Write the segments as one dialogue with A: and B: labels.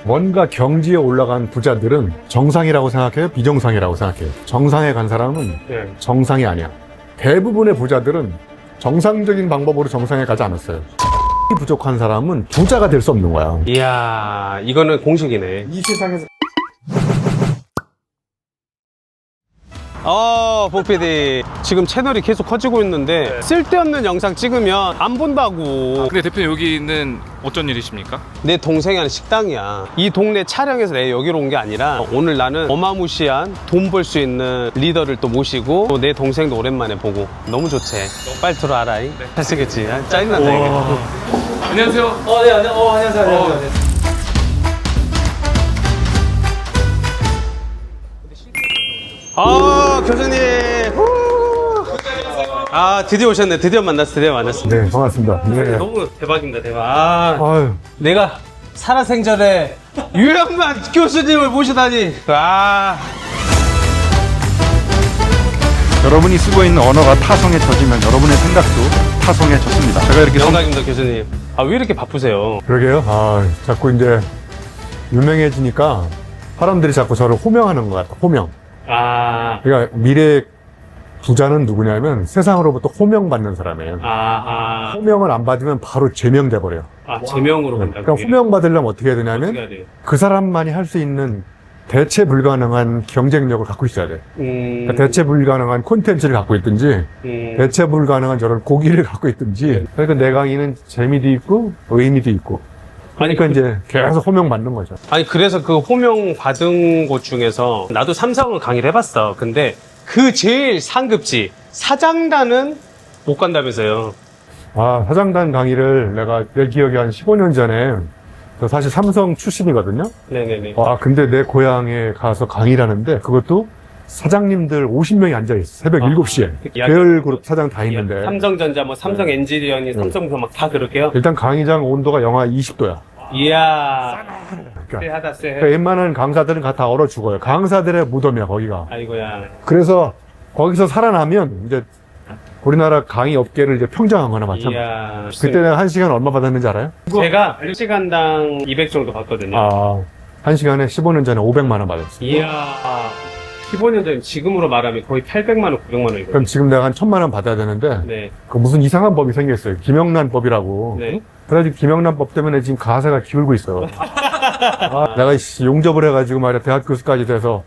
A: 뭔가 경지에 올라간 부자들은 정상이라고 생각해요? 비정상이라고 생각해요? 정상에 간 사람은
B: 네.
A: 정상이 아니야. 대부분의 부자들은 정상적인 방법으로 정상에 가지 않았어요. 부족한 사람은 부자가 될 수 없는 거야.
B: 이야, 이거는 공식이네.
A: 이 세상에서
B: 복PD. 지금 채널이 계속 커지고 있는데 쓸데없는 영상 찍으면 안 본다고.
C: 근데 대표님 여기는 어쩐 일이십니까?
B: 내 동생이 하는 식당이야. 이 동네 촬영해서 내가 여기로 온 게 아니라 오늘 나는 어마무시한 돈 벌 수 있는 리더를 또 모시고 또 내 동생도 오랜만에 보고 너무 좋지. 빨리 들어와라. 네. 잘생겼지? 짜증난다 이게.
C: 안녕하세요.
B: 네, 안녕하세요. 교수님. 드디어 오셨네. 드디어 만났어.
A: 네, 반갑습니다. 네.
B: 너무 대박입니다, 대박.
A: 아유,
B: 내가 살아생전에 유영만 교수님을 모시다니.
D: 여러분이 쓰고 있는 언어가 타성에 젖으면 여러분의 생각도 타성에 젖습니다. 제가 이렇게
B: 영광입니다, 교수님. 왜 이렇게 바쁘세요?
A: 그러게요. 자꾸 이제 유명해지니까 사람들이 자꾸 저를 호명하는 것 같아. 호명. 그러니까 미래 부자는 누구냐면 세상으로부터 호명받는 사람이에요. 호명을 안 받으면 바로 제명돼 버려요.
B: 제명으로 간다고.
A: 그러니까 호명받으려면 어떻게 해야 되냐면
B: 어떻게 해야 돼요?
A: 그 사람만이 할 수 있는 대체 불가능한 경쟁력을 갖고 있어야 돼. 그러니까 대체 불가능한 콘텐츠를 갖고 있든지 대체 불가능한 저런 고기를 갖고 있든지. 그러니까 내 강의는 재미도 있고 의미도 있고. 그러니까 이제 계속 호명받는 거죠.
B: 그래서 그 호명 받은 곳 중에서 나도 삼성을 강의를 해봤어. 근데 그 제일 상급지 사장단은 못 간다면서요.
A: 사장단 강의를 내가 내 기억에 한 15년 전에 저 사실 삼성 출신이거든요.
B: 네네네.
A: 근데 내 고향에 가서 강의를 하는데 그것도 사장님들 50명이 앉아있어. 새벽 7시에. 계열 그룹 사장 다 있는데.
B: 삼성전자, 삼성 엔지니어링, 삼성부서 막 다 그럴게요.
A: 일단 강의장 온도가 영하 20도야.
B: 이야.
A: 그러니까
B: 쎄하다, 쎄.
A: 웬만한 강사들은 다 얼어 죽어요. 강사들의 무덤이야, 거기가.
B: 아이고야.
A: 그래서 거기서 살아나면 이제 우리나라 강의 업계를 이제 평정한 거나 마찬가지.
B: 이야.
A: 그때 내가 1시간 얼마 받았는지 알아요?
B: 제가 1시간당 200 정도 받거든요.
A: 1시간에 15년 전에 500만 원 받았어요.
B: 이야. 15년 전 지금으로 말하면 거의 800만 원, 900만 원이거든요.
A: 그럼 지금 내가 한 1000만 원 받아야 되는데
B: 네.
A: 그 무슨 이상한 법이 생겼어요. 김영란법이라고.
B: 네.
A: 그래가지고 김영란법 때문에 지금 가세가 기울고 있어요. 내가 용접을 해가지고 말이야 대학 교수까지 돼서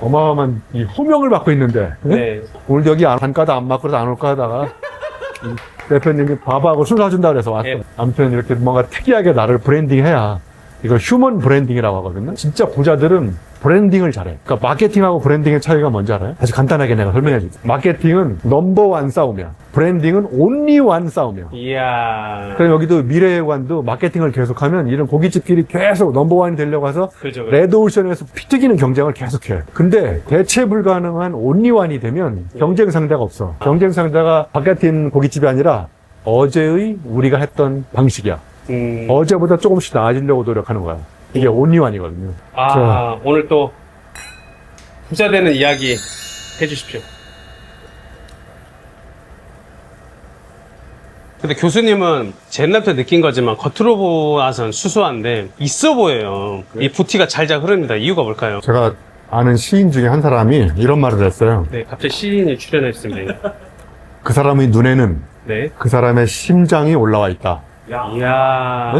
A: 어마어마한 이 호명을 받고 있는데
B: 네.
A: 오늘 여기 단가도 안 맞고 안 올까 하다가 이 대표님이 밥하고 술 사준다 그래서 왔어.
B: 네.
A: 아무튼 이렇게 뭔가 특이하게 나를 브랜딩해야 이걸 휴먼 브랜딩이라고 하거든요. 진짜 부자들은 브랜딩을 잘해. 그러니까 마케팅하고 브랜딩의 차이가 뭔지 알아요? 아주 간단하게 내가 설명해 줄게. 마케팅은 넘버원 싸움이야. 브랜딩은 온리원 싸움이야.
B: 이야.
A: 그럼 여기도 미래관도 마케팅을 계속하면 이런 고깃집끼리 계속 넘버원이 되려고 해서
B: 그죠.
A: 레드오션에서 피 튀기는 경쟁을 계속해. 근데 대체 불가능한 온리원이 되면 경쟁 상대가 없어. 경쟁 상대가 바깥에 있는 고깃집이 아니라 어제의 우리가 했던 방식이야. 어제보다 조금씩 나아지려고 노력하는 거야. 이게 온리원이거든요.
B: 오늘 또 부자 되는 이야기 해주십시오. 근데 교수님은 젠랩 느낀 거지만 겉으로 보아선 수수한데 있어 보여요. 이 부티가 잘잘 흐릅니다. 이유가 뭘까요?
A: 제가 아는 시인 중에 한 사람이 이런 말을 했어요.
B: 네, 갑자기 시인이 출연했습니다.
A: 그 사람의 눈에는
B: 네.
A: 그 사람의 심장이 올라와 있다.
B: 이야.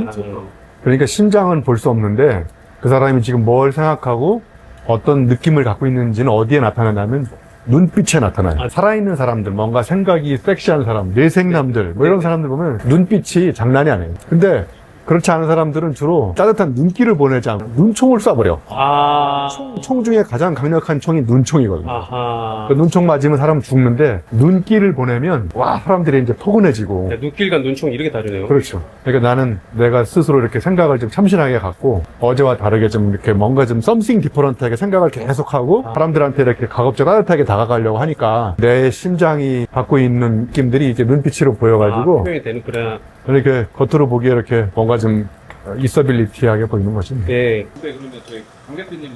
A: 그러니까 심장은 볼 수 없는데 그 사람이 지금 뭘 생각하고 어떤 느낌을 갖고 있는지는 어디에 나타나냐면 눈빛에 나타나요. 살아있는 사람들, 뭔가 생각이 섹시한 사람, 뇌생남들 뭐 이런 사람들 보면 눈빛이 장난이 아니에요. 근데 그렇지 않은 사람들은 주로 따뜻한 눈길을 보내지 않고 눈총을 쏴버려. 총 중에 가장 강력한 총이 눈총이거든요. 그 눈총 맞으면 사람 죽는데 눈길을 보내면 사람들이 이제 포근해지고.
B: 눈길과 눈총 이렇게 다르네요.
A: 그렇죠. 그러니까 나는 내가 스스로 이렇게 생각을 좀 참신하게 갖고 어제와 다르게 좀 이렇게 뭔가 좀 something different하게 생각을 계속하고 사람들한테 이렇게 가급적 따뜻하게 다가가려고 하니까 내 심장이 갖고 있는 느낌들이 이제 눈빛으로 보여가지고
B: 표현이 되는 그래.
A: 이렇게 겉으로 보기에 이렇게 뭔가 좀 있어빌리티하게 보이는 거지.
B: 네.
C: 근데 그러면 저희 강 대표님은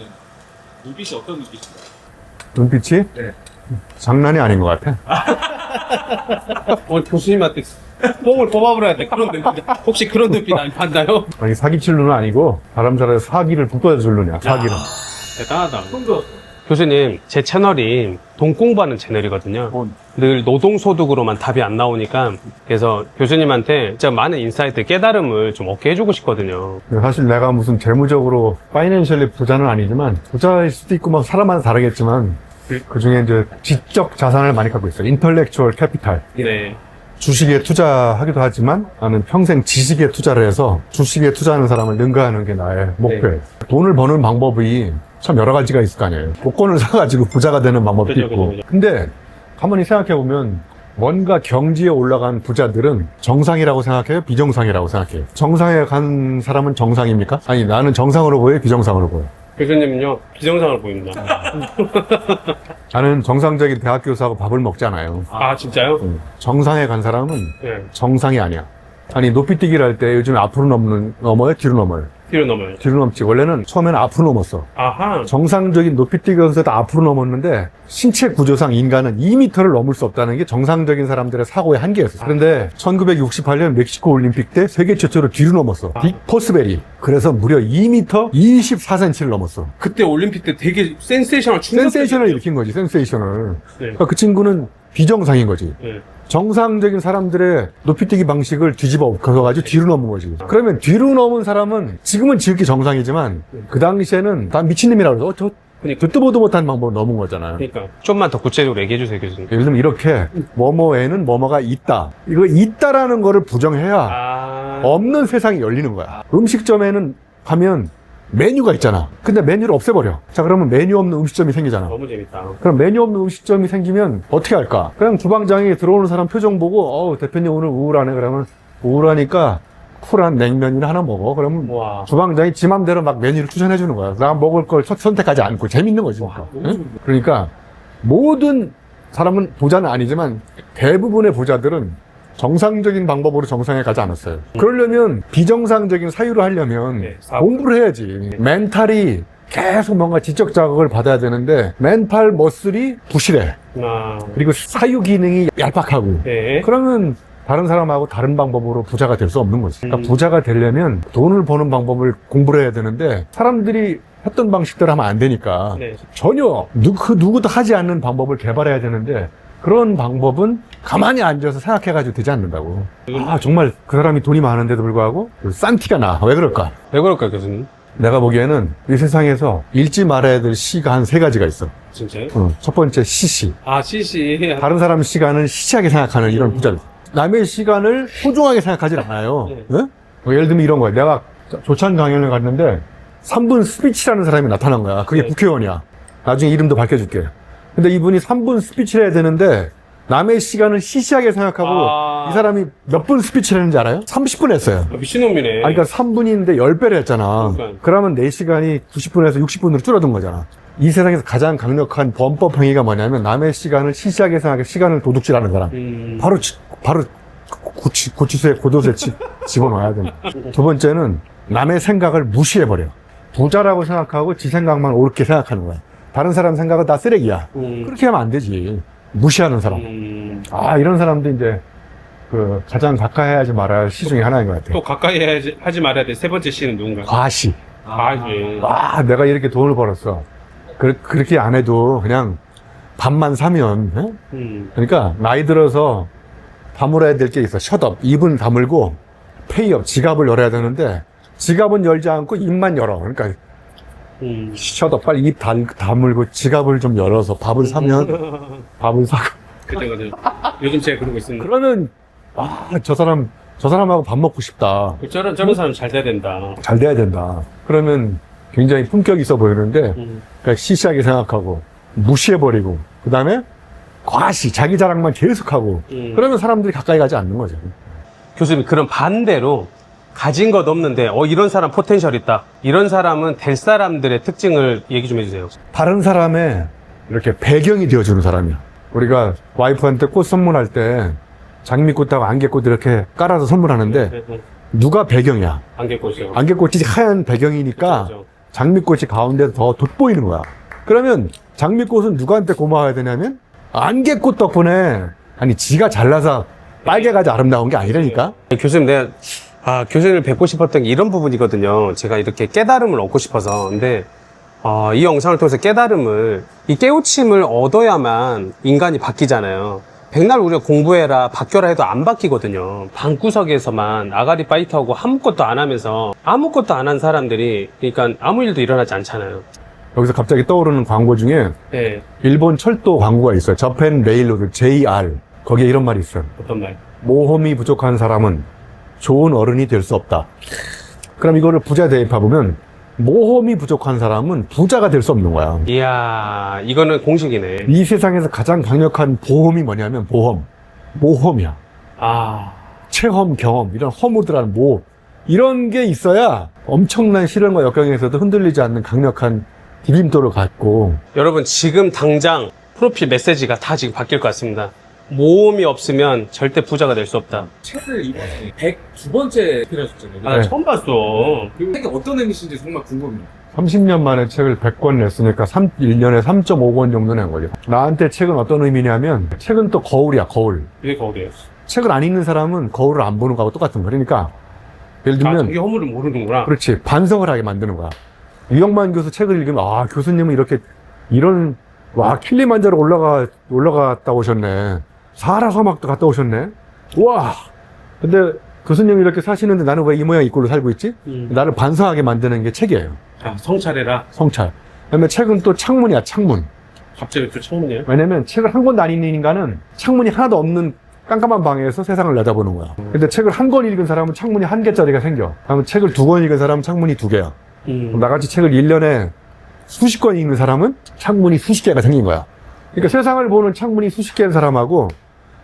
C: 눈빛이 어떤 눈빛인가요?
A: 눈빛이?
C: 네.
A: 장난이 아닌 것 같아.
B: 오늘 교수님한테 뽕을 뽑아버려야 돼. 그런 눈빛. 혹시 그런 눈빛 안 받나요?
A: 아니, 사기칠 눈은 아니고, 바람사라에 사기를 북돋아줄 눈이야, 사기는.
B: 대단하다. 교수님, 제 채널이 돈 공부하는 채널이거든요. 늘 노동소득으로만 답이 안 나오니까, 그래서 교수님한테 진짜 많은 인사이트, 깨달음을 좀 얻게 해주고 싶거든요.
A: 사실 내가 무슨 재무적으로, 파이낸셜리 부자는 아니지만, 부자일 수도 있고, 막 사람마다 다르겠지만, 그 중에 이제 지적 자산을 많이 갖고 있어요. 인터렉추얼 캐피탈.
B: 네.
A: 주식에 투자하기도 하지만 나는 평생 지식에 투자를 해서 주식에 투자하는 사람을 능가하는 게 나의 목표예요. 돈을 버는 방법이 참 여러 가지가 있을 거 아니에요. 복권을 사가지고 부자가 되는 방법도
B: 그죠,
A: 있고.
B: 그죠, 그죠.
A: 근데 가만히 생각해보면 뭔가 경지에 올라간 부자들은 정상이라고 생각해요? 비정상이라고 생각해요? 정상에 간 사람은 정상입니까? 아니, 나는 정상으로 보여요? 비정상으로 보여요?
B: 교수님은요, 비정상을 보입니다.
A: 나는 정상적인 대학 교수하고 밥을 먹잖아요.
B: 아, 진짜요?
A: 정상에 간 사람은
B: 네.
A: 정상이 아니야. 아니, 높이뛰기를 할 때 요즘 앞으로 넘어요? 뒤로 넘어요?
B: 뒤로 넘어요.
A: 뒤로 넘지. 원래는 처음에는 앞으로 넘었어.
B: 아하.
A: 정상적인 높이뛰기에서도 앞으로 넘었는데 신체 구조상 인간은 2m를 넘을 수 없다는 게 정상적인 사람들의 사고의 한계였어. 그런데 1968년 멕시코 올림픽 때 세계 최초로 뒤로 넘었어. 딕 포스베리. 그래서 무려 2m 24cm를 넘었어.
B: 그때 올림픽 때 되게 센세이션을
A: 센세이션을 일으킨 거지, 센세이션을.
B: 네.
A: 그러니까 그 친구는 비정상인 거지.
B: 네.
A: 정상적인 사람들의 높이뛰기 방식을 뒤집어 엎어가지고 뒤로 넘은 거지. 그러면 뒤로 넘은 사람은 지금은 지극히 정상이지만 그 당시에는 다 미친놈이라고 그래서 듣도 보도 못한 방법으로 넘은 거잖아요.
B: 그러니까 좀만 더 구체적으로 얘기해 주세요, 교수님.
A: 예를 들면 이렇게 뭐뭐에는 뭐뭐가 있다. 이거 있다라는 거를 부정해야
B: 아.
A: 없는 세상이 열리는 거야. 음식점에는 가면 메뉴가 있잖아. 근데 메뉴를 없애버려. 자, 그러면 메뉴 없는 음식점이 생기잖아.
B: 너무 재밌다.
A: 그럼 메뉴 없는 음식점이 생기면 어떻게 할까? 그냥 주방장에 들어오는 사람 표정 보고 대표님 오늘 우울하네. 그러면 우울하니까 쿨한 냉면이나 하나 먹어. 그러면
B: 와.
A: 주방장이 지 맘대로 막 메뉴를 추천해 주는 거야. 나 먹을 걸 선택하지 않고 재밌는 거지. 응? 그러니까 모든 사람은 부자는 아니지만 대부분의 부자들은 정상적인 방법으로 정상에 가지 않았어요. 그러려면 비정상적인 사유를 하려면
B: 네,
A: 공부를 해야지. 멘탈이 계속 뭔가 지적 자극을 받아야 되는데 멘탈 머슬이 부실해.
B: 아.
A: 그리고 사유 기능이 얄팍하고.
B: 네.
A: 그러면 다른 사람하고 다른 방법으로 부자가 될 수 없는 거지. 그러니까 부자가 되려면 돈을 버는 방법을 공부를 해야 되는데 사람들이 했던 방식대로 하면 안 되니까
B: 네.
A: 전혀 누구도 하지 않는 방법을 개발해야 되는데 그런 방법은 가만히 앉아서 생각해가지고 되지 않는다고. 아, 정말 그 사람이 돈이 많은데도 불구하고 싼 티가 나. 왜 그럴까?
B: 왜 그럴까요, 교수님?
A: 내가 보기에는 이 세상에서 읽지 말아야 될 시가 한 3가지가 있어.
B: 진짜요?
A: 첫 번째 시시.
B: 아, CC.
A: 다른 사람 시간을 시시하게 생각하는 이런 부자들. 남의 시간을 소중하게 생각하지 않아요.
B: 네.
A: 예? 예를 들면 이런 거야. 내가 조찬 강연을 갔는데 3분 스피치라는 사람이 나타난 거야. 그게
B: 네.
A: 국회의원이야. 나중에 이름도 밝혀줄게. 근데 이분이 3분 스피치를 해야 되는데 남의 시간을 시시하게 생각하고
B: 아.
A: 이 사람이 몇 분 스피치를 했는지 알아요? 30분 했어요.
B: 아, 미친놈이네.
A: 그러니까 3분인데 10배를 했잖아.
B: 그러니까.
A: 그러면 내 시간이 90분에서 60분으로 줄어든 거잖아. 이 세상에서 가장 강력한 범법 행위가 뭐냐면 남의 시간을 시시하게 생각해 시간을 도둑질하는 사람. 바로 고치수에 고도수에 집어넣어야 됩니다. 두 번째는 남의 생각을 무시해버려. 부자라고 생각하고 지 생각만 옳게 생각하는 거야. 다른 사람 생각은 다 쓰레기야. 그렇게 하면 안 되지. 무시하는 사람. 이런 사람도 이제 그 가장 가까이 하지 말아야 할 시 중에 하나인 것 같아요.
B: 또 가까이 하지 말아야 돼. 세 번째 C는 누군가요?
A: 과시.
B: 예.
A: 내가 이렇게 돈을 벌었어. 그렇게 안 해도 그냥 밥만 사면, 그러니까 나이 들어서 다물어야 될 게 있어. 셧업. 입은 다물고 페이업. 지갑을 열어야 되는데 지갑은 열지 않고 입만 열어. 그러니까 셧업. 빨리 입 다물고 지갑을 좀 열어서 밥을 사면 밥을 사고.
B: 그죠. 요즘 제가 그러고 있습니다.
A: 그러면 저 사람하고 밥 먹고 싶다.
B: 저런 사람 잘 돼야 된다.
A: 잘 돼야 된다. 그러면 굉장히 품격 있어 보이는데 그러니까 시시하게 생각하고 무시해버리고 그 다음에 과시 자기 자랑만 계속하고 그러면 사람들이 가까이 가지 않는 거죠.
B: 교수님, 그럼 반대로 가진 것 없는데 이런 사람 포텐셜 있다. 이런 사람은 될 사람들의 특징을 얘기 좀 해주세요.
A: 다른 사람의 이렇게 배경이 되어주는 사람이야. 우리가 와이프한테 꽃 선물할 때 장미꽃하고 안개꽃 이렇게 깔아서 선물하는데 누가 배경이야?
B: 안개꽃이요.
A: 안개꽃이 하얀 배경이니까
B: 그렇죠.
A: 장미꽃이 가운데 더 돋보이는 거야. 그러면 장미꽃은 누구한테 고마워야 되냐면 안개꽃 덕분에 지가 잘나서 빨개가지고 아름다운 게 아니라니까.
B: 교수님, 내가 교수님을 뵙고 싶었던 게 이런 부분이거든요. 제가 이렇게 깨달음을 얻고 싶어서. 근데 이 영상을 통해서 이 깨우침을 얻어야만 인간이 바뀌잖아요. 백날 우리가 공부해라, 바뀌어라 해도 안 바뀌거든요. 방구석에서만 아가리 파이트하고 아무것도 안 하면서 아무것도 안 한 사람들이, 그러니까 아무 일도 일어나지 않잖아요.
A: 여기서 갑자기 떠오르는 광고 중에
B: 네.
A: 일본 철도 광고가 있어요. 저펜 레일로드 JR. 거기에 이런 말이 있어요.
B: 어떤 말?
A: 모험이 부족한 사람은 좋은 어른이 될 수 없다. 그럼 이거를 부자 대입해 보면 모험이 부족한 사람은 부자가 될 수 없는 거야.
B: 이야, 이거는 공식이네.
A: 이 세상에서 가장 강력한 보험이 뭐냐면 모험이야. 체험, 경험, 이런 허무들한 모험. 이런 게 있어야 엄청난 시련과 역경에서도 흔들리지 않는 강력한 디딤돌을 갖고.
B: 여러분, 지금 당장 프로필 메시지가 다 지금 바뀔 것 같습니다. 모험이 없으면 절대 부자가 될 수 없다.
C: 책을 이번에 102번째 필요하셨잖아요.
B: 나 처음 봤어.
C: 그리고 책이 어떤 의미인지 정말 궁금해요.
A: 30년 만에 책을 100권 냈으니까 1년에 3.5권 정도 낸 거죠. 나한테 책은 어떤 의미냐면, 책은 또 거울이야, 거울.
B: 왜 거울이에요?
A: 책을 안 읽는 사람은 거울을 안 보는 거하고 똑같은 거야. 그러니까 예를 들면
B: 자기 허물을 모르는구나.
A: 그렇지, 반성을 하게 만드는 거야. 유영만 교수 책을 읽으면 교수님은 이렇게 이런 킬리만자로 올라갔다 오셨네. 사하라 사막도 갔다 오셨네. 와, 근데 교수님이 이렇게 사시는데 나는 왜 이 모양 이 꼴로 살고 있지? 나를 반성하게 만드는 게 책이에요.
B: 성찰해라.
A: 성찰. 그다음에 책은 또 창문이야, 창문.
B: 갑자기 또 창문이에요?
A: 왜냐면 책을 한 권도 안 읽는 인간은 창문이 하나도 없는 깜깜한 방에서 세상을 내다보는 거야. 근데 책을 한 권 읽은 사람은 창문이 1개짜리가 생겨. 그러면 책을 2권 읽은 사람은 창문이 2개야. 나같이 책을 1년에 수십 권 읽는 사람은 창문이 수십 개가 생긴 거야. 그러니까 세상을 보는 창문이 수십 개인 사람하고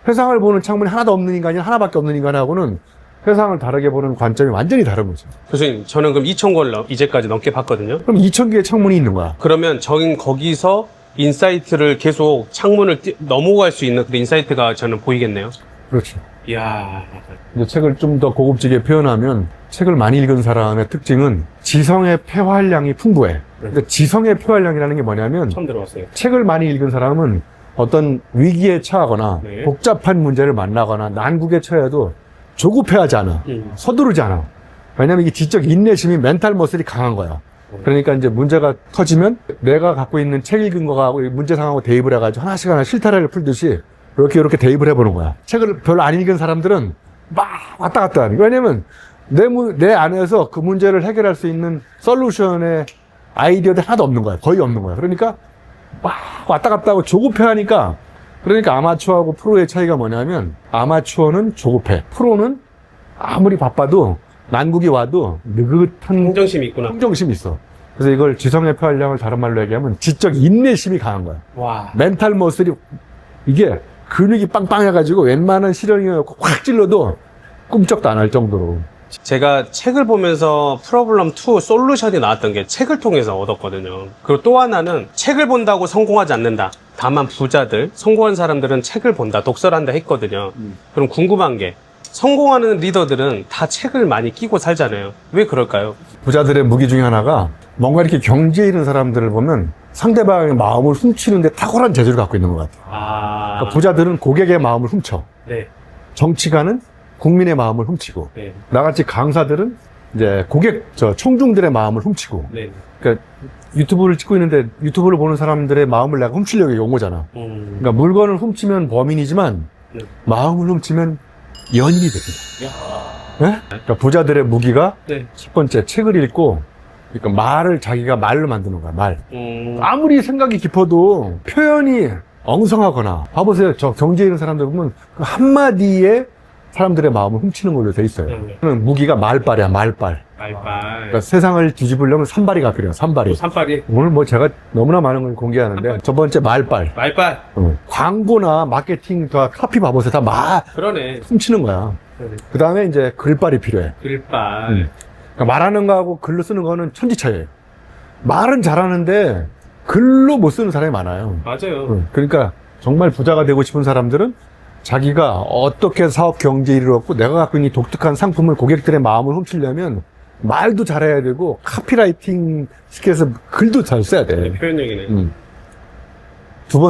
A: 세상을 보는 창문이 하나도 없는 인간이 하나밖에 없는 인간하고는 세상을 다르게 보는 관점이 완전히 다른 거죠.
B: 교수님, 저는 그럼 2,000권을 이제까지 넘게 봤거든요.
A: 그럼 2,000개의 창문이 있는 거야.
B: 그러면 저긴 거기서 인사이트를 계속 창문을 넘어갈 수 있는 그 인사이트가 저는 보이겠네요.
A: 그렇죠.
B: 이야.
A: 이제 책을 좀 더 고급지게 표현하면 책을 많이 읽은 사람의 특징은 지성의 폐활량이 풍부해. 그러니까 지성의 폐활량이라는 게 뭐냐면
B: 처음 들어봤어요.
A: 책을 많이 읽은 사람은 어떤 위기에 처하거나
B: 네.
A: 복잡한 문제를 만나거나 난국에 처해도 조급해하지 않아. 서두르지 않아. 왜냐면 이게 지적 인내심이 멘탈 머슬이 강한 거야. 그러니까 이제 문제가 터지면 내가 갖고 있는 책 읽은 거하고 문제 상황하고 대입을 해가지고 하나씩 실타래를 풀듯이 이렇게 대입을 해보는 거야. 책을 별로 안 읽은 사람들은 막 왔다 갔다 하는 거야. 왜냐면 내 안에서 그 문제를 해결할 수 있는 솔루션의 아이디어들이 하나도 없는 거야. 거의 없는 거야. 그러니까 막 왔다 갔다 하고 조급해하니까, 그러니까 아마추어하고 프로의 차이가 뭐냐면 아마추어는 조급해. 프로는 아무리 바빠도 난국이 와도 느긋한
B: 긍정심이 있구나.
A: 평정심이 있어. 그래서 이걸 지성의 폐활량을 다른 말로 얘기하면 지적 인내심이 강한 거야.
B: 와.
A: 멘탈 머슬이, 이게 근육이 빵빵해가지고 웬만한 시련이었고 확 찔러도 꿈쩍도 안 할 정도로.
B: 제가 책을 보면서 프로블럼 2 솔루션이 나왔던 게 책을 통해서 얻었거든요. 그리고 또 하나는 책을 본다고 성공하지 않는다. 다만 부자들, 성공한 사람들은 책을 본다, 독서를 한다 했거든요. 그럼 궁금한 게, 성공하는 리더들은 다 책을 많이 끼고 살잖아요. 왜 그럴까요?
A: 부자들의 무기 중에 하나가 뭔가 이렇게 경지에 있는 사람들을 보면 상대방의 마음을 훔치는데 탁월한 재주를 갖고 있는 것 같아요. 그러니까 부자들은 고객의 마음을 훔쳐.
B: 네.
A: 정치가는 국민의 마음을 훔치고,
B: 네. 나같이
A: 나같이 강사들은 이제 청중들의 마음을 훔치고.
B: 네.
A: 그러니까 유튜브를 찍고 있는데 유튜브를 보는 사람들의 마음을 내가 훔치려고 온 거잖아. 그러니까 물건을 훔치면 범인이지만
B: 네.
A: 마음을 훔치면 연인이 됩니다. 네? 그러니까 부자들의 무기가
B: 네.
A: 첫 번째, 책을 읽고, 그러니까 말을 자기가 말로 만드는 거야, 말. 아무리 생각이 깊어도 표현이 엉성하거나, 봐보세요. 저 경제에 있는 사람들 보면 그 한마디에 사람들의 마음을 훔치는 걸로 돼 있어요.
B: 네.
A: 그는 무기가 말빨이야, 말빨.
B: 말빨.
A: 그러니까 세상을 뒤집으려면 산발이가 필요해요, 산발이.
B: 산발이.
A: 오늘 뭐 제가 너무나 많은 걸 공개하는데, 첫 번째 말빨.
B: 말빨.
A: 광고나 마케팅 다 카피 봐보세요. 다 말
B: 그러네.
A: 훔치는 거야.
B: 그러네.
A: 그 다음에 이제 글빨이 필요해.
B: 글빨.
A: 그러니까 말하는 거하고 글로 쓰는 거는 천지차이예요. 말은 잘하는데 글로 못 쓰는 사람이 많아요.
B: 맞아요.
A: 그러니까 정말 부자가 되고 싶은 사람들은 자기가 어떻게 사업 경제를 얻고 내가 갖고 있는 이 독특한 상품을 고객들의 마음을 훔치려면 말도 잘해야 되고 카피라이팅 스킬에서 글도 잘 써야 돼.
B: 표현력이네.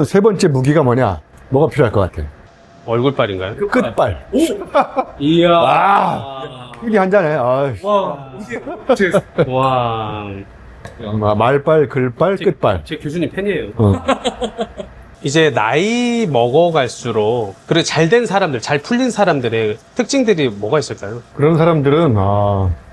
A: 세 번째 무기가 뭐냐? 뭐가 필요할 것 같아?
B: 얼굴빨인가요?
A: 끝발.
B: 이야.
A: 이게 한 잔에,
B: 와.
A: 말발, 글발, 끝발.
B: 제 교수님 팬이에요.
A: 어.
B: 이제 나이 먹어갈수록 그리고 잘된 사람들, 잘 풀린 사람들의 특징들이 뭐가 있을까요?
A: 그런 사람들은,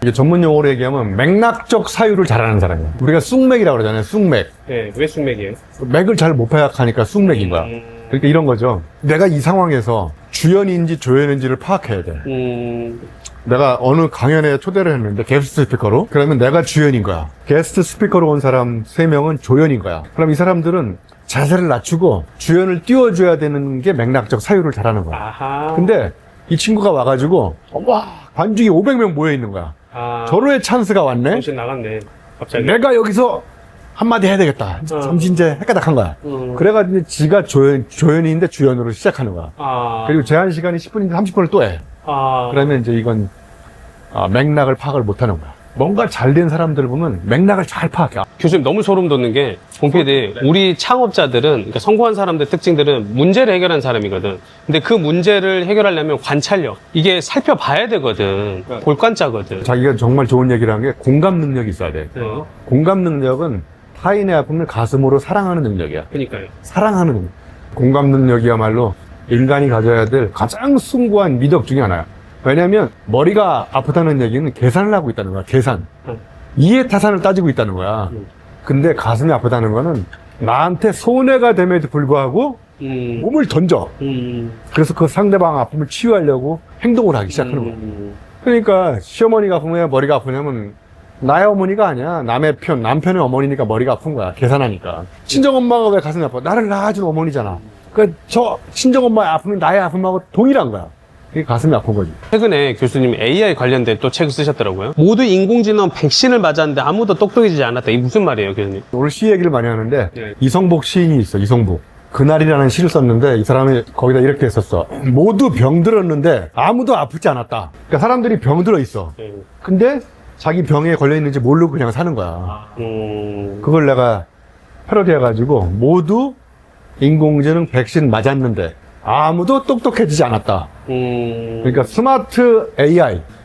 A: 이게 전문 용어로 얘기하면 맥락적 사유를 잘하는 사람이야. 우리가 쑥맥이라고 그러잖아요, 쑥맥.
B: 네, 왜 숙맥이에요?
A: 맥을 잘 못 파악하니까 쑥맥인 거야. 그러니까 이런 거죠. 내가 이 상황에서 주연인지 조연인지를 파악해야 돼. 내가 어느 강연에 초대를 했는데 게스트 스피커로 그러면 내가 주연인 거야. 게스트 스피커로 온 사람 3명은 조연인 거야. 그럼 이 사람들은 자세를 낮추고 주연을 띄워줘야 되는 게 맥락적 사유를 잘하는 거야.
B: 아하.
A: 근데 이 친구가 와가지고 와 관중이 500명 모여 있는 거야. 절호의 찬스가 왔네.
B: 정신 나갔네. 갑자기.
A: 내가 여기서 한마디 해야 되겠다. 잠시 이제 헷가닥한 거야. 그래가지고 지가 조연인데 주연으로 시작하는 거야. 그리고 제한 시간이 10분인데 30분을 또 해. 그러면 이제 이건 맥락을 파악을 못하는 거야. 뭔가 잘된 사람들 보면 맥락을 잘 파악해.
B: 교수님 너무 소름 돋는 게 봉PD 우리 창업자들은 그러니까 성공한 사람들 특징들은 문제를 해결한 사람이거든. 근데 그 문제를 해결하려면 관찰력 이게 살펴봐야 되거든. 볼관자거든.
A: 자기가 정말 좋은 얘기를 한 게 공감 능력이 있어야 돼. 공감 능력은 타인의 아픔을 가슴으로 사랑하는 능력이야.
B: 그러니까요.
A: 사랑하는 능력. 공감 능력이야말로 인간이 가져야 될 가장 숭고한 미덕 중에 하나야. 왜냐면 머리가 아프다는 얘기는 계산을 하고 있다는 거야. 계산. 이해타산을 따지고 있다는 거야. 근데 가슴이 아프다는 거는 나한테 손해가 됨에도 불구하고 몸을 던져. 그래서 그 상대방 아픔을 치유하려고 행동을 하기 시작하는 거야. 그러니까 시어머니가 아프면 머리가 아프냐면 나의 어머니가 아니야. 남의 편, 남편의 어머니니까 머리가 아픈 거야. 계산하니까. 친정엄마가 왜 가슴이 아파? 나를 낳아준 어머니잖아. 그러니까 저 친정엄마의 아픔이 나의 아픔하고 동일한 거야. 그게 가슴이 아픈 거지.
B: 최근에 교수님 AI 관련된 또 책을 쓰셨더라고요. 모두 인공지능 백신을 맞았는데 아무도 똑똑해지지 않았다. 이게 무슨 말이에요, 교수님?
A: 오늘 시 얘기를 많이 하는데
B: 네.
A: 이성복 시인이 있어. 이성복. 그날이라는 시를 썼는데 이 사람이 거기다 이렇게 했었어. 모두 병들었는데 아무도 아프지 않았다. 그러니까 사람들이 병들어 있어. 근데 자기 병에 걸려 있는지 모르고 그냥 사는 거야. 그걸 내가 패러디해가지고 모두 인공지능 백신 맞았는데 아무도 똑똑해지지 않았다. 그러니까 스마트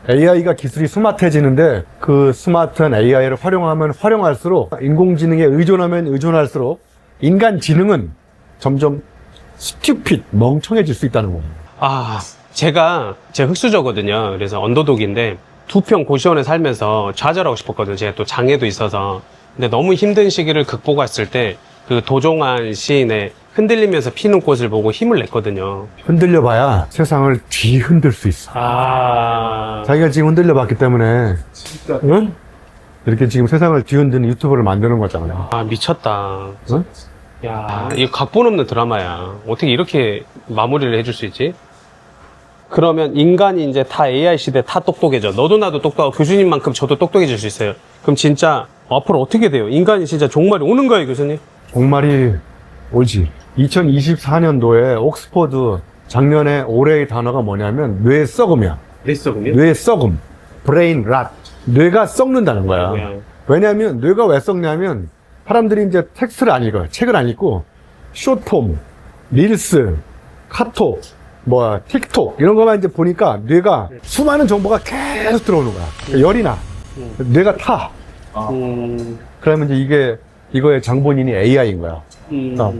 A: AI가 기술이 스마트해지는데 그 스마트한 AI를 활용하면 활용할수록 인공지능에 의존하면 의존할수록 인간 지능은 점점 스튜핏, 멍청해질 수 있다는 거예요.
B: 제가 흑수저거든요. 그래서 언더독인데 2평 고시원에 살면서 좌절하고 싶었거든요. 제가 또 장애도 있어서. 근데 너무 힘든 시기를 극복했을 때 그 도종환 시인의 흔들리면서 피는 꽃을 보고 힘을 냈거든요.
A: 흔들려봐야 세상을 뒤흔들 수 있어. 자기가 지금 흔들려봤기 때문에 응? 이렇게 지금 세상을 뒤흔드는 유튜브를 만드는 거잖아요.
B: 미쳤다.
A: 응?
B: 야, 이거 각본 없는 드라마야. 어떻게 이렇게 마무리를 해줄 수 있지? 그러면 인간이 이제 다 AI 시대 다 똑똑해져. 너도 나도 똑똑하고 교수님만큼 저도 똑똑해질 수 있어요. 그럼 진짜 앞으로 어떻게 돼요? 인간이 진짜 종말이 오는 거예요, 교수님?
A: 종말이 오지. 2024년도에 옥스퍼드 작년에 올해의 단어가 뭐냐면 뇌 썩음이야.
B: 뇌 썩음이요?
A: 뇌 썩음. 브레인 랏. 뇌가 썩는다는 거야. 왜냐하면 뇌가 왜 썩냐면 사람들이 이제 텍스트를 안 읽어요. 책을 안 읽고 숏폼, 릴스, 카톡, 틱톡 이런 거만 이제 보니까 뇌가 수많은 정보가 계속 들어오는 거야. 그러니까 열이 나. 뇌가 타. 그러면 이제 이거의 장본인이 AI인 거야.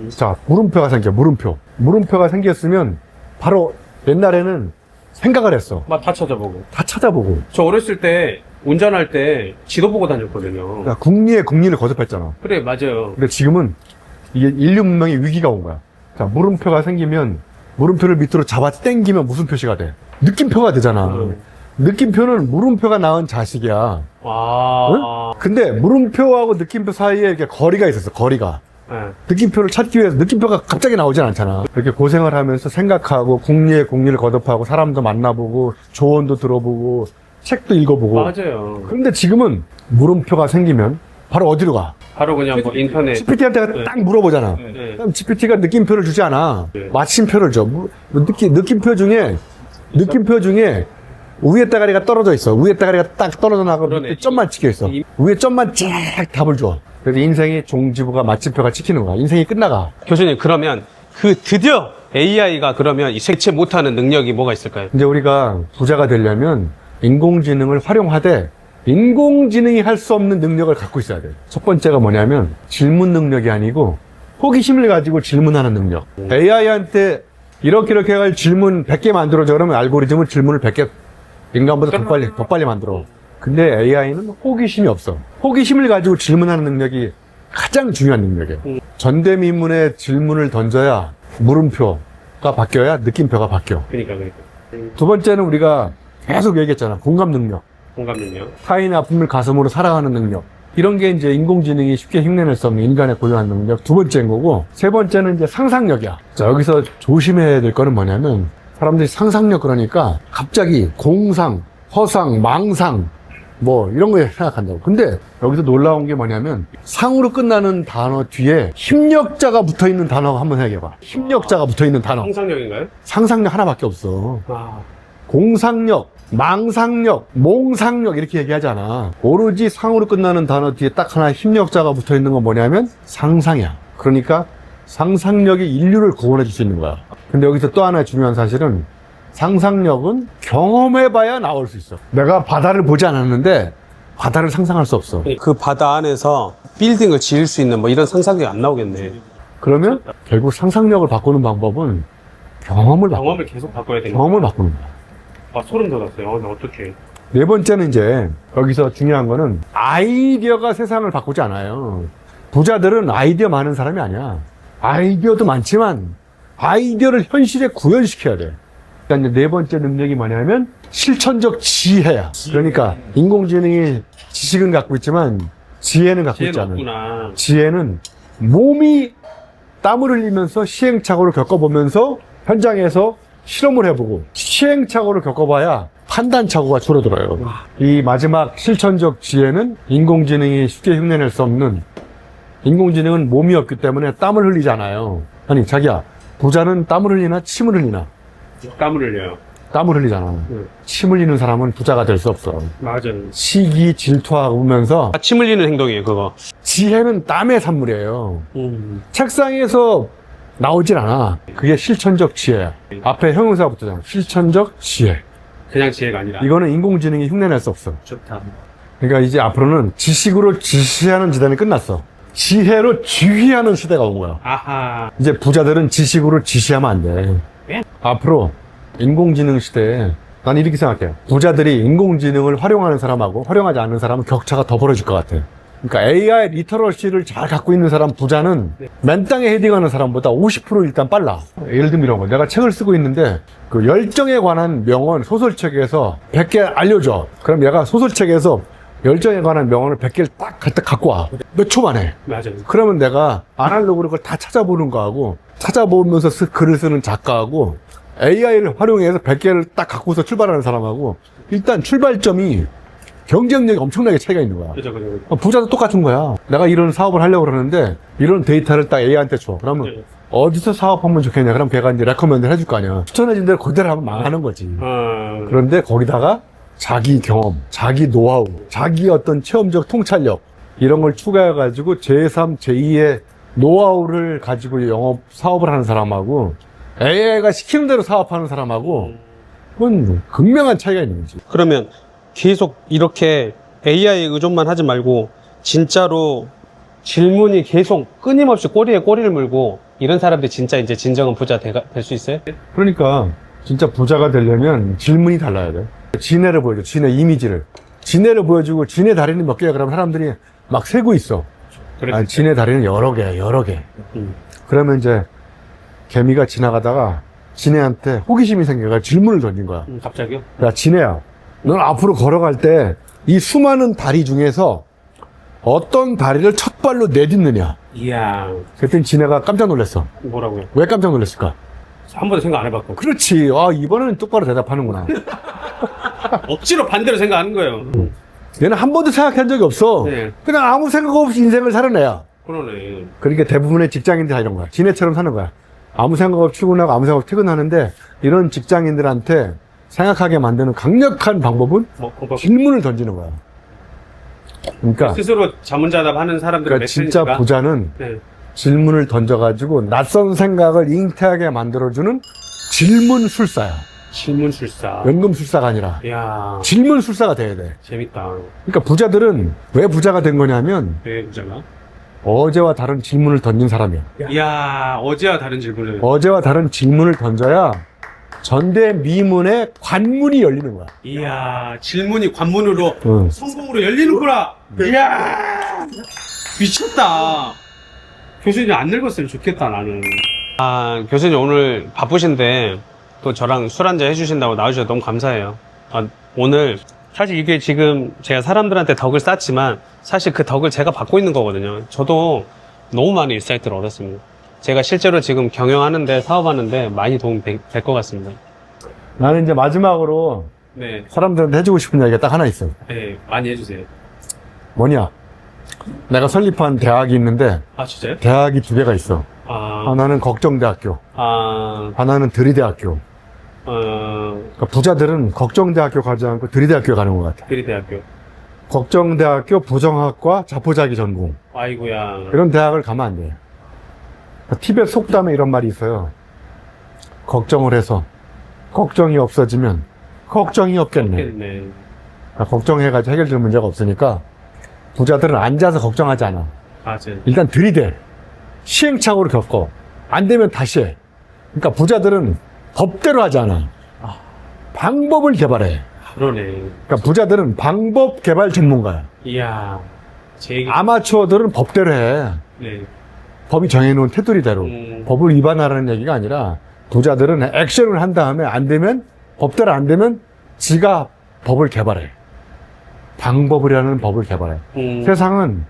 A: 자, 물음표가 생겨, 물음표. 물음표가 생겼으면 바로 옛날에는 생각을 했어.
B: 다 찾아보고.
A: 다 찾아보고.
B: 저 어렸을 때 운전할 때 지도 보고 다녔거든요.
A: 그러니까 국리에 국리를 거듭했잖아.
B: 그래, 맞아요.
A: 근데 지금은 이게 인류 문명의 위기가 온 거야. 자, 물음표가 생기면 물음표를 밑으로 잡아 당기면 무슨 표시가 돼? 느낌표가 되잖아. 느낌표는 물음표가 낳은 자식이야. 응? 근데 물음표하고 느낌표 사이에 이렇게 거리가 있었어, 거리가. 느낌표를 찾기 위해서 느낌표가 갑자기 나오진 않잖아. 이렇게 고생을 하면서 생각하고 국리에 국리를 거듭하고 사람도 만나보고 조언도 들어보고 책도 읽어보고.
B: 맞아요.
A: 그런데 지금은 물음표가 생기면 바로 어디로 가?
B: 바로 그냥 인터넷.
A: GPT한테 딱 물어보잖아. 그럼 GPT가 느낌표를 주지 않아. 마침표를 줘. 느낌표 중에 위에 따가리가 떨어져 있어. 위에 따가리가 딱 떨어져 나가고 밑에 점만 찍혀 있어. 위에 점만 쫙 답을 줘. 그래서 인생의 종지부가 마침표가 찍히는 거야. 인생이 끝나가.
B: 교수님, 그러면 드디어 AI가 그러면 이 색채 못하는 능력이 뭐가 있을까요?
A: 이제 우리가 부자가 되려면 인공지능을 활용하되 인공지능이 할 수 없는 능력을 갖고 있어야 돼요. 첫 번째가 뭐냐면 질문 능력이 아니고 호기심을 가지고 질문하는 능력. AI한테 이렇게 해가지고 질문 100개 만들어줘 그러면 알고리즘은 질문을 100개 인간보다 더 빨리 만들어. 근데 AI는 호기심이 없어. 호기심을 가지고 질문하는 능력이 가장 중요한 능력이에요. 전대미문의 질문을 던져야 물음표가 바뀌어야 느낌표가 바뀌어.
B: 그러니까.
A: 두 번째는 우리가 계속 얘기했잖아. 공감 능력.
B: 공감 능력.
A: 타인의 아픔을 가슴으로 살아가는 능력. 이런 게 이제 인공지능이 쉽게 흉내낼 수 없는 인간의 고유한 능력. 두 번째인 거고, 세 번째는 이제 상상력이야. 자, 여기서 조심해야 될 거는 뭐냐면, 사람들이 상상력 그러니까 갑자기 공상, 허상, 망상, 뭐 이런 거 생각한다고. 근데 여기서 놀라운 게 뭐냐면, 상으로 끝나는 단어 뒤에 힘력자가 붙어 있는 단어가 한번 생각해봐. 힘력자가 붙어 있는 단어.
B: 상상력인가요?
A: 상상력 하나밖에 없어.
B: 아.
A: 공상력, 망상력, 몽상력 이렇게 얘기하잖아. 오로지 상으로 끝나는 단어 뒤에 딱 하나 힘력자가 붙어 있는 건 뭐냐면 상상이야. 그러니까 상상력이 인류를 구원해 줄 수 있는 거야. 근데 여기서 또 하나의 중요한 사실은 상상력은 경험해봐야 나올 수 있어. 내가 바다를 보지 않았는데 바다를 상상할 수 없어.
B: 그 바다 안에서 빌딩을 지을 수 있는 뭐 이런 상상력이 안 나오겠네.
A: 그러면 결국 상상력을 바꾸는 방법은
C: 경험을 계속 바꿔야 되는
A: 경험을 바꾸는 거야.
C: 아, 소름 돋았어요. 근데 어떡해.
A: 네 번째는 이제 여기서 중요한 거는 아이디어가 세상을 바꾸지 않아요. 부자들은 아이디어 많은 사람이 아니야. 아이디어도 많지만 아이디어를 현실에 구현시켜야 돼. 그러니까 이제 네 번째 능력이 뭐냐면 실천적 지혜야. 그러니까 인공지능이 지식은 갖고 있지만 지혜는 갖고 있지 않아요.
C: 없구나.
A: 지혜는 몸이 땀을 흘리면서 시행착오를 겪어보면서 현장에서 실험을 해보고 시행착오를 겪어봐야 판단착오가 줄어들어요. 이 마지막 실천적 지혜는 인공지능이 쉽게 흉내낼 수 없는, 인공지능은 몸이 없기 때문에 땀을 흘리잖아요. 아니 자기야, 부자는 땀을 흘리나 침을 흘리나?
C: 땀을 흘려요.
A: 땀을 흘리잖아. 침 흘리는 사람은 부자가 될 수 없어.
C: 맞아요.
A: 시기 질투하면서
B: 침 흘리는 행동이에요, 그거.
A: 지혜는 땀의 산물이에요. 책상에서 나오질 않아. 그게 실천적 지혜야. 앞에 형용사가 붙잖아. 실천적 지혜.
C: 그냥 지혜가 아니라.
A: 이거는 인공지능이 흉내낼 수 없어.
C: 좋다.
A: 그러니까 이제 앞으로는 지식으로 지시하는 시대는 끝났어. 지혜로 지휘하는 시대가 온 거야.
C: 아하.
A: 이제 부자들은 지식으로 지시하면 안 돼. 앞으로 인공지능 시대에 난 이렇게 생각해요. 부자들이 인공지능을 활용하는 사람하고 활용하지 않는 사람은 격차가 더 벌어질 것 같아. 그러니까 AI 리터러시를 잘 갖고 있는 사람 부자는 맨 땅에 헤딩하는 사람보다 50% 일단 빨라. 예를 들면 이런 거. 내가 책을 쓰고 있는데 그 열정에 관한 명언 소설책에서 100개 알려줘. 그럼 얘가 소설책에서 열정에 관한 명언을 100개를 딱 갖고 와. 몇 초 만에.
C: 맞아요.
A: 그러면 내가 아날로그로 그걸 다 찾아보는 거하고 찾아보면서 글을 쓰는 작가하고 AI를 활용해서 100개를 딱 갖고서 출발하는 사람하고 일단 출발점이 경쟁력이 엄청나게 차이가 있는 거야.
C: 그죠.
A: 부자도 똑같은 거야. 내가 이런 사업을 하려고 그러는데 이런 데이터를 딱 AI한테 줘. 그러면 어디서 사업하면 좋겠냐. 그럼 걔가 이제 레커멘드를 해줄 거 아니야. 추천해준 대로 그대로 하면 망하는 거지. 그런데 거기다가 자기 경험, 자기 노하우, 자기 어떤 체험적 통찰력 이런 걸 추가해가지고 제3, 제2의 노하우를 가지고 영업, 사업을 하는 사람하고 AI가 시키는 대로 사업하는 사람하고 그건 극명한 차이가 있는 거지.
B: 그러면 계속 이렇게 AI 의존만 하지 말고 진짜로 질문이 계속 끊임없이 꼬리에 꼬리를 물고 이런 사람들이 진짜 이제 진정한 부자 될 수 있어요?
A: 그러니까 진짜 부자가 되려면 질문이 달라야 돼. 지네를 보여줘. 지네 이미지를. 지네를 보여주고 지네 다리는 몇 개야? 그러면 사람들이 막 세고 있어. 아, 지네 다리는 여러 개야. 여러 개. 그러면 이제 개미가 지나가다가 지네한테 호기심이 생겨가 질문을 던진 거야.
C: 갑자기요?
A: 야, 지네야. 넌 앞으로 걸어갈 때 이 수많은 다리 중에서 어떤 다리를 첫 발로 내딛느냐?
C: 이야.
A: 그랬더니 지네가 깜짝 놀랐어.
C: 뭐라고요?
A: 왜 깜짝 놀랐을까?
C: 한 번도 생각 안 해봤고.
A: 그렇지. 아, 이번에는 똑바로 대답하는구나.
C: 억지로 반대로 생각하는 거예요.
A: 얘는 한 번도 생각한 적이 없어.
C: 네.
A: 그냥 아무 생각 없이 인생을 사는 애야.
C: 그러네.
A: 그러니까 대부분의 직장인들이 다 이런 거야. 지네처럼 사는 거야. 아무 생각 없이 출근하고 아무 생각 없이 퇴근하는데 이런 직장인들한테 생각하게 만드는 강력한 방법은 질문을 던지는 거야. 그러니까
C: 스스로 자문자답하는 사람들의
A: 진짜
C: 메시지가
A: 부자는
C: 네.
A: 질문을 던져가지고 낯선 생각을 잉태하게 만들어주는 질문술사야.
B: 질문술사.
A: 연금술사가 아니라
B: 이야,
A: 질문술사가 돼야 돼.
B: 재밌다.
A: 그러니까 부자들은 왜 부자가 된 거냐면
B: 왜 부자가?
A: 어제와 다른 질문을 던진 사람이야.
B: 이야, 어제와 다른 질문을.
A: 어제와 다른 질문을 던져야 전대미문의 관문이 열리는 거야.
B: 이야, 질문이 관문으로
A: 응.
B: 성공으로 열리는구나. 이야, 미쳤다. 교수님 안 늙었으면 좋겠다, 나는. 아, 교수님 오늘 바쁘신데 또 저랑 술 한잔 해주신다고 나와주셔서 너무 감사해요. 아, 오늘 사실 이게 지금 제가 사람들한테 덕을 쌓지만 사실 그 덕을 제가 받고 있는 거거든요. 저도 너무 많은 인사이트를 얻었습니다. 제가 실제로 지금 경영하는데, 사업하는데 많이 도움 될 것 같습니다.
A: 나는 이제 마지막으로
B: 네,
A: 사람들한테 해주고 싶은 이야기가 딱 하나 있어.
B: 네, 많이 해주세요.
A: 뭐냐? 내가 설립한 대학이 있는데
B: 아, 진짜요?
A: 대학이 두 개가 있어.
B: 아,
A: 하나는 걱정대학교,
B: 아,
A: 하나는 들이대학교.
B: 어,
A: 그러니까 부자들은 걱정대학교 가지 않고 들이대학교 가는 것 같아.
B: 그리대학교.
A: 걱정대학교 부정학과 자포자기 전공.
B: 아이고야.
A: 이런 대학을 가면 안 돼. 티벳 속담에 이런 말이 있어요. 걱정을 해서 걱정이 없어지면 걱정이 없겠네.
B: 네.
A: 걱정해가지고 해결될 문제가 없으니까 부자들은 앉아서 걱정하지 않아.
B: 맞아요.
A: 일단 들이대. 시행착오를 겪어. 안 되면 다시 해. 그러니까 부자들은 법대로 하지 않아. 방법을 개발해.
B: 그러네.
A: 그러니까 부자들은 방법 개발 전문가야.
B: 이야, 제 얘기.
A: 아마추어들은 법대로 해.
B: 네.
A: 법이 정해놓은 테두리대로. 법을 위반하라는 얘기가 아니라 부자들은 액션을 한 다음에 안 되면, 법대로 안 되면 지가 법을 개발해. 방법이라는 법을 개발해. 세상은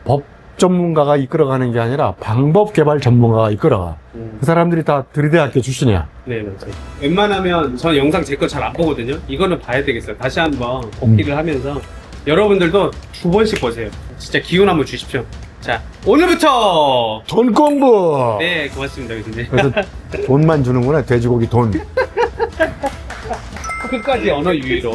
A: 법 전문가가 이끌어가는 게 아니라 방법 개발 전문가가 이끌어가. 그 사람들이 다 들이대학교 출신이야.
B: 네, 맞아요. 웬만하면 전 영상 제 거 잘 안 보거든요. 이거는 봐야 되겠어요. 다시 한번 복기를 하면서 여러분들도 2번씩 보세요. 진짜 기운 한번 주십시오. 자, 오늘부터!
A: 돈 공부!
B: 네, 고맙습니다, 교수님.
A: 그래서 돈만 주는구나, 돼지고기 돈.
B: 끝까지 언어 유희로.